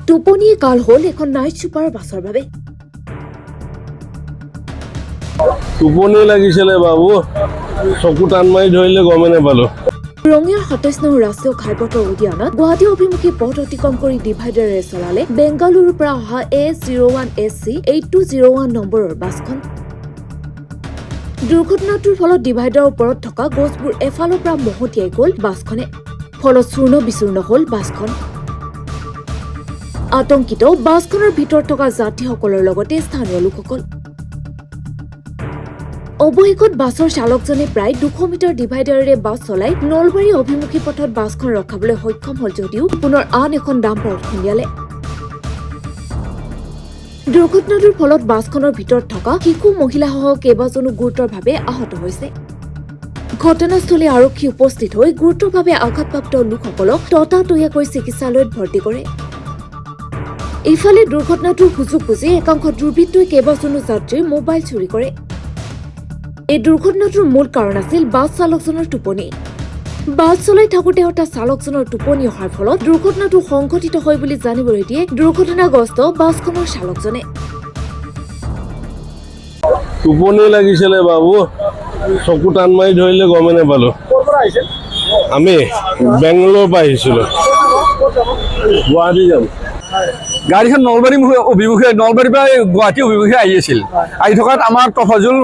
টোপনিয়ে কাল হল এখন নাইট ছুপাৰ বাছৰ বাবে টোপনি লাগিছিলে বাবু চকু টান মাৰি ধৰিলে গমে নাপালো ৰঙিয়াৰ ২৭ নং ৰাষ্ট্ৰীয় ঘাইপথৰ উদ্যানত গুৱাহাটী অভিমুখী পথ অতিক্ৰম কৰি ডিভাইডাৰেৰে চলালে বেংগালুৰুৰ পৰা অহা AS01SC 8201 নম্বৰৰ বাছখন দুৰ্ঘটনাটোৰ ফলত ডিভাইডাৰৰ ওপৰত থকা গছবোৰ এফালৰ পৰা মহতিয়াই গ'ল বাছখনে ফলত চূৰ্ণ বিচূৰ্ণ হ'ল বাছখন আতংকিত বাছখনৰ ভিতৰত থকা যাত্ৰীসকলৰ লগতে স্থানীয় লোকসকল অৱশেষত বাছৰ চালকজনে প্ৰায় 200 মিটাৰ ডিভাইডাৰেৰে বাছ চলাই নলবাৰী অভিমুখী পথত বাছখন ৰখাবলৈ সক্ষম হ'ল যদিও পুনৰ আন এখন ডাম্পাৰত খুন্দিয়ালে দুৰ্ঘটনাটোৰ ফলত বাছখনৰ ভিতৰত থকা শিশু মহিলাসহ কেইবাজনো গুৰুতৰভাৱে আহত হৈছে ঘটনাস্থলী আৰক্ষী উপস্থিত হৈ গুৰুতৰভাৱে আঘাতপ্ৰাপ্ত লোকসকলক ততাতৈয়াকৈ চিকিৎসালয়ত ভৰ্তি কৰে ইফালে দুৰ্ঘটনাটোৰ সুযোগ বুজি একাংশ দুৰ্বৃত্তই কেইবাজনো যাত্ৰীৰ মোবাইল চুৰি কৰে এই দুৰ্ঘটনাটোৰ মূল কাৰণ আছিল বাছ চালকজনৰ টোপনি বাছ চলাই থাকোঁতে হঠাৎ চালকজনৰ টোপনি অহাৰ ফলত দুৰ্ঘটনাটো সংঘটিত হয় বুলি জানিবলৈ দিয়ে দুৰ্ঘটনাগ্ৰস্ত বাছখনৰ চালকজনে টোপনি লাগিছিলে বাবু চকু টান মাৰি ধৰিলে গমে নাপালো আমি বেংগলোৰৰ পৰা আহিছিলো গুৱাহাটী যাম গাড়ীখন নলবাৰী অভিমুখে নলবাৰীৰ পৰা গুৱাহাটী অভিমুখে আহি আছিল আহি থকাত আমাৰ তফাজুল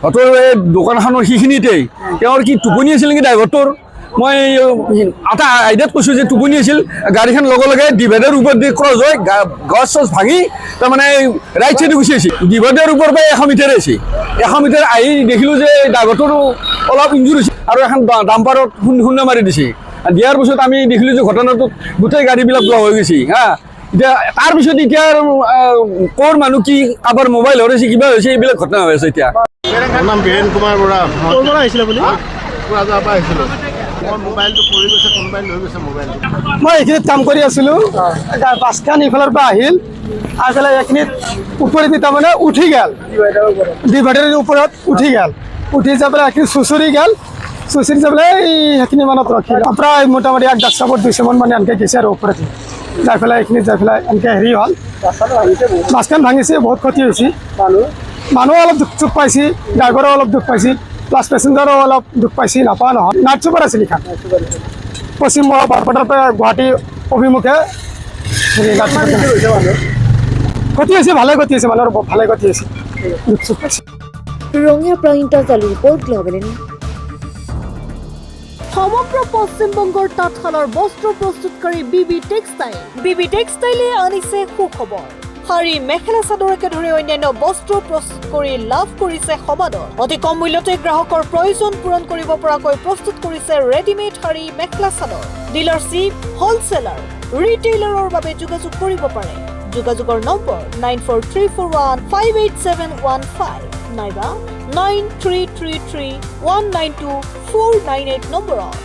হতৰ এই দোকানখনৰ সেইখিনিতেই তেওঁৰ কি টোপনি আছিল নেকি ড্ৰাইভাৰটোৰ মই এটা আইডিয়াত কৈছোঁ যে টোপনি আছিল গাড়ীখন লগে লগে ডিভাইডাৰৰ ওপৰত দি ক্ৰছ হৈ গছ চছ ভাঙি তাৰমানে ৰাইট চাইডে গুচি আহিছে ডিভাইডাৰৰ ওপৰৰ পৰা 100 মিটাৰ আছে 100 মিটাৰ আহি দেখিলোঁ যে ড্ৰাইভাৰটোৰো অলপ ইঞ্জুৰ হৈছে আৰু এখন ডাম্পাৰত খুন্দা মাৰি দিছে দিয়াৰ পিছত আমি দেখিলোঁ যে ঘটনাটোত গোটেই গাড়ীবিলাক ব্লক হৈ গৈছে হা এতিয়া তাৰপিছত এতিয়া ক'ৰ মানুহ কি কাৰোবাৰ মোবাইল হৰাইছে কিবা হৈছে এইবিলাক ঘটনা হৈ আছে এতিয়া নাম বীৰেন কুমাৰ বৰা ক'ৰ পৰা আহিছিলে বুলি কোকৰাঝাৰৰ পৰা আহিছিলোঁ মোৰ মোবাইলটো পৰি গৈছে কোনোবাই লৈ গৈছে মোবাইলটো মই এইখিনিত কাম কৰি আছিলোঁ বাছখন ইফালৰ পৰা আহিল আহি পেলাই এইখিনিত ওপৰেদি তাৰমানে উঠি গ'ল ডিভাইডাৰৰ ওপৰত উঠি গ'ল উঠি যাই পেলাই এইখিনি চুচৰি গ'ল চুচৰি যাই পেলাই সেইখিনি মানত ৰখিল প্ৰায় মোটামুটি 1 ফুট 200 মান মানে এনেকৈ গৈছে আৰু ওপৰেদি যাই পেলাই এইখিনিত যাই পেলাই এনেকৈ হেৰি হ'ল বাছখন ভাঙিছে বহুত ক্ষতি হৈছে মানুহ অলপ দুখ পাইছে ড্ৰাইভাৰো অলপ দুখ পাইছে প্লাছ পেচেঞ্জাৰো অলপ দুখ পাইছে নাপা নহয় নাইট ছুপাৰ আছিল এইখন পশ্চিম বৰপেটাৰ পৰা গুৱাহাটী অভিমুখে ক্ষতি হৈছে ভালে ক্ষতি হৈছে মানুহৰ ভালে ক্ষতি হৈছে দুখ চুখ পাইছে ৰঙিয়াৰ পৰা ইণ্টাৰজালি ৰিপৰ্ট গ্ল'বেল নিউজ সমগ্ৰ পশ্চিমবংগৰ তাঁতশালৰ বস্ত্ৰ প্ৰস্তুতকাৰী বিবি টেক্সটাইলে আনিছে সুখবৰ শাৰী মেখেলা চাদৰকে ধৰি অন্যান্য বস্ত্ৰ প্ৰস্তুত কৰি লাভ কৰিছে সমাদৰ অতি কম মূল্যতে গ্ৰাহকৰ প্ৰয়োজন পূৰণ কৰিব পৰাকৈ প্ৰস্তুত কৰিছে ৰেডিমেড শাৰী মেখেলা চাদৰ ডিলাৰশ্বিপ হ'লচেলাৰ ৰিটেইলাৰৰ বাবে যোগাযোগ কৰিব পাৰে যোগাযোগৰ নম্বৰ 9434158715 নাইবা 9333192498 নম্বৰত